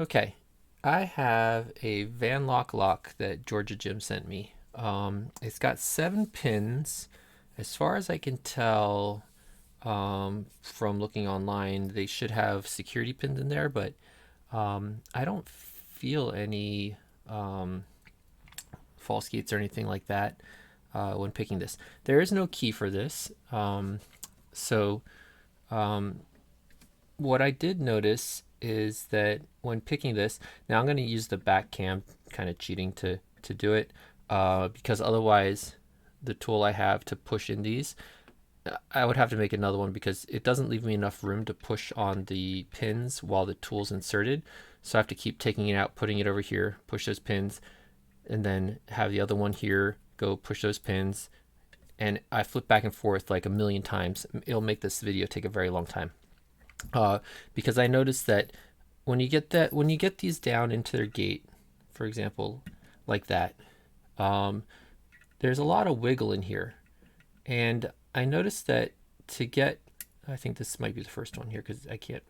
Okay, I have a Vanlock Lock that GeorgiaJim sent me. It's got 7 pins. As far as I can tell, from looking online, they should have security pins in there, but I don't feel any false gates or anything like that when picking this. There is no key for this, so what I did notice is that when picking this, now I'm going to use the back cam, kind of cheating to do it, because otherwise the tool I have to push in these, I would have to make another one because it doesn't leave me enough room to push on the pins while the tool's inserted. So I have to keep taking it out, putting it over here, push those pins, and then have the other one here, go push those pins. And I flip back and forth like a million times. It'll make this video take a very long time. Because I noticed that when you get these down into their gate, for example, like that, there's a lot of wiggle in here, and I noticed that to get, I think this might be the first one here because I can't,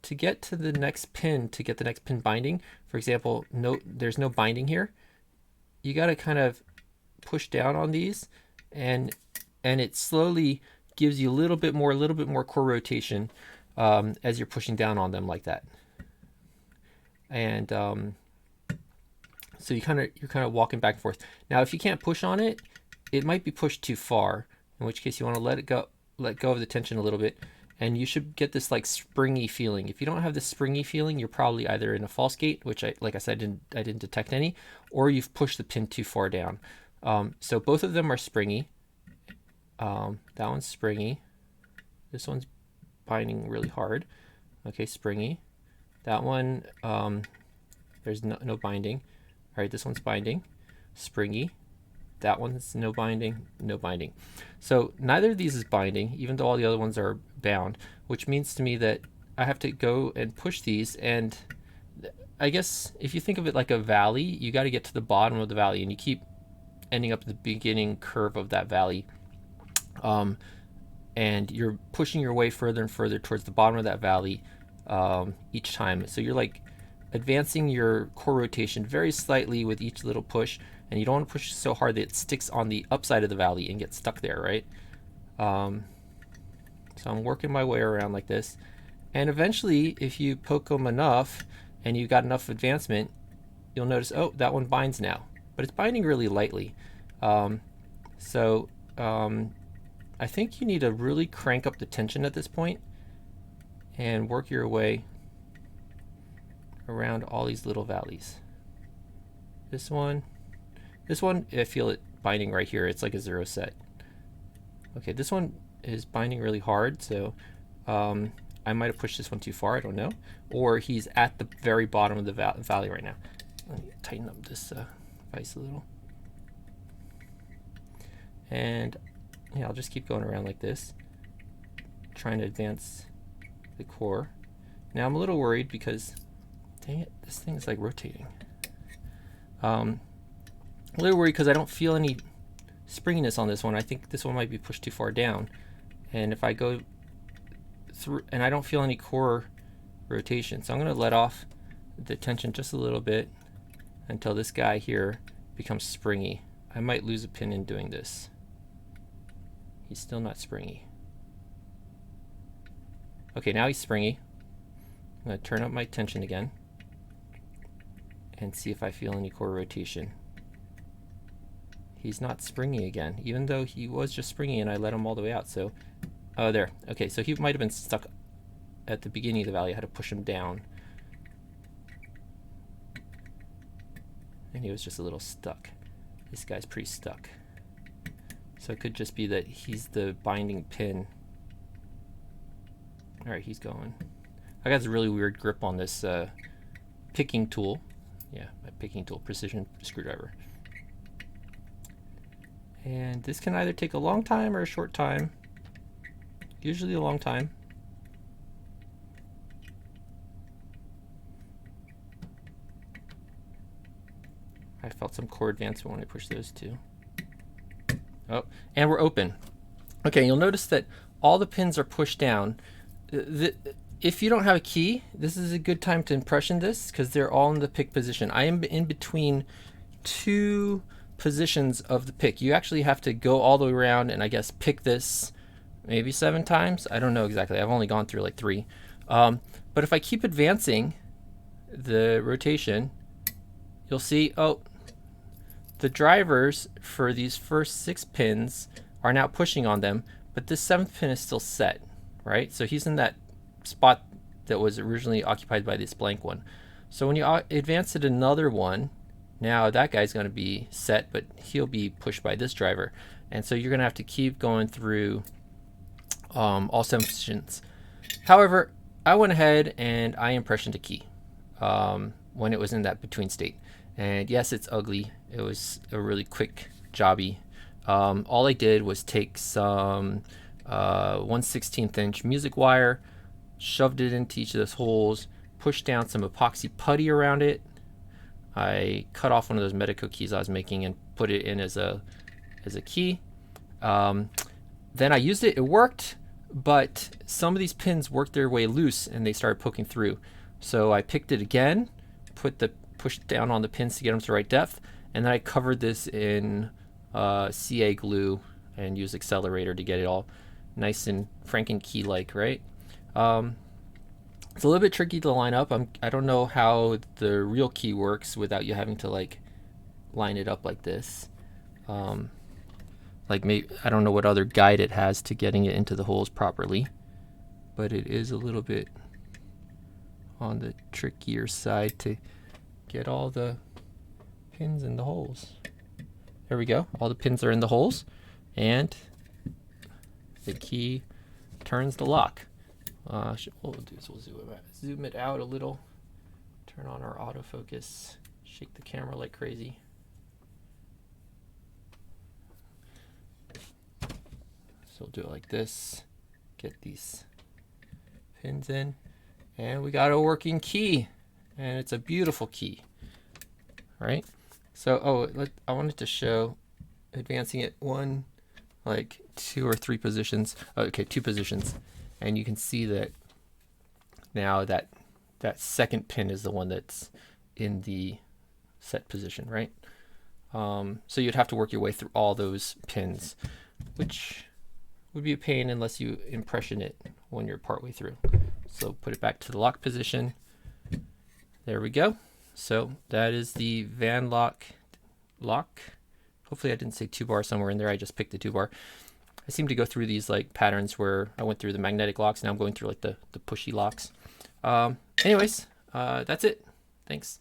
to get to the next pin, to get the next pin binding, for example, there's no binding here. You got to kind of push down on these, and it slowly gives you a little bit more core rotation as you're pushing down on them like that. And so you're kind of walking back and forth. Now, if you can't push on it, it might be pushed too far, in which case you want to let go of the tension a little bit, and you should get this like springy feeling. If you don't have this springy feeling, you're probably either in a false gate, which like I said, I didn't detect any, or you've pushed the pin too far down. So both of them are springy. That one's springy. This one's binding really hard. Okay, springy. That one, there's no binding. All right, this one's binding, springy. That one's no binding, no binding. So neither of these is binding, even though all the other ones are bound, which means to me that I have to go and push these. And I guess if you think of it like a valley, you got to get to the bottom of the valley, and you keep ending up at the beginning curve of that valley. And you're pushing your way further and further towards the bottom of that valley each time. So you're like advancing your core rotation very slightly with each little push, and you don't want to push so hard that it sticks on the upside of the valley and gets stuck there, right? So I'm working my way around like this, and eventually, if you poke them enough and you got enough advancement, you'll notice, oh, that one binds now, but it's binding really lightly. I think you need to really crank up the tension at this point and work your way around all these little valleys. This one, I feel it binding right here. It's like a 0 set. Okay, this one is binding really hard, so I might have pushed this one too far, I don't know. Or he's at the very bottom of the valley right now. Let me tighten up this vise a little. And yeah, I'll just keep going around like this, trying to advance the core. Now I'm a little worried because, dang it, this thing is like rotating. A little worried because I don't feel any springiness on this one. I think this one might be pushed too far down. And if I go through, and I don't feel any core rotation, so I'm going to let off the tension just a little bit until this guy here becomes springy. I might lose a pin in doing this. He's still not springy. Okay, now he's springy. I'm going to turn up my tension again and see if I feel any core rotation. He's not springy again, even though he was just springy and I let him all the way out. So, oh, there. Okay, so he might have been stuck at the beginning of the valley. I had to push him down. And he was just a little stuck. This guy's pretty stuck. So it could just be that he's the binding pin. All right, he's going. I got this really weird grip on this picking tool. Yeah, my picking tool, precision screwdriver. And this can either take a long time or a short time. Usually a long time. I felt some core advancement when I pushed those two. Oh, and we're open. Okay, you'll notice that all the pins are pushed down. if you don't have a key, this is a good time to impression this because they're all in the pick position. I am in between two positions of the pick. You actually have to go all the way around and I guess pick this maybe 7 times. I don't know exactly. I've only gone through like 3. But if I keep advancing the rotation, you'll see, oh, the drivers for these first 6 pins are now pushing on them, but this 7th pin is still set, right? So he's in that spot that was originally occupied by this blank one. So when you advance it another one, now that guy's going to be set, but he'll be pushed by this driver. And so you're going to have to keep going through all 7 positions. However, I went ahead and I impressioned a key when it was in that between state. And yes, it's ugly. It was a really quick jobby. All I did was take some 1/16 inch music wire, shoved it into each of those holes, pushed down some epoxy putty around it. I cut off one of those Medico keys I was making and put it in as a key. Then I used it. It worked, but some of these pins worked their way loose and they started poking through. So I picked it again, pushed down on the pins to get them to the right depth, and then I covered this in CA glue and used accelerator to get it all nice and Franken key-like, right? It's a little bit tricky to line up. I don't know how the real key works without you having to like line it up like this. Like maybe I don't know what other guide it has to getting it into the holes properly, but it is a little bit on the trickier side to get all the pins in the holes. There we go. All the pins are in the holes, and the key turns the lock. What we'll do is we'll zoom it out a little, turn on our autofocus, shake the camera like crazy. So we'll do it like this, get these pins in, and we got a working key, and it's a beautiful key, right? So, I wanted to show advancing it 2 or 3 positions. Okay, 2 positions. And you can see that now that 2nd pin is the one that's in the set position, right? So you'd have to work your way through all those pins, which would be a pain unless you impression it when you're partway through. So put it back to the lock position. There we go. So that is the Vanlock Lock. Hopefully I didn't say 2-bar somewhere in there. I just picked the 2-bar. I seem to go through these like patterns where I went through the magnetic locks. Now I'm going through like the pushy locks. Anyways, that's it. Thanks.